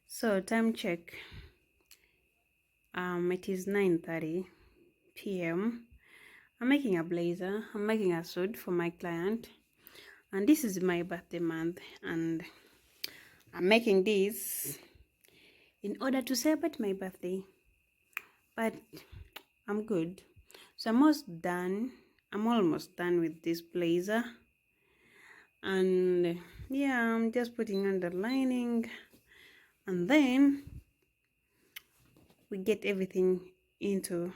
So time check. It is 9:30 p.m. I'm making a blazer. I'm making a suit for my client, and this is my birthday month, and I'm making this in order to celebrate my birthday. But I'm good. So I'm almost done. I'm almost done with this blazer, and yeah, I'm just putting on the lining, and then we get everything into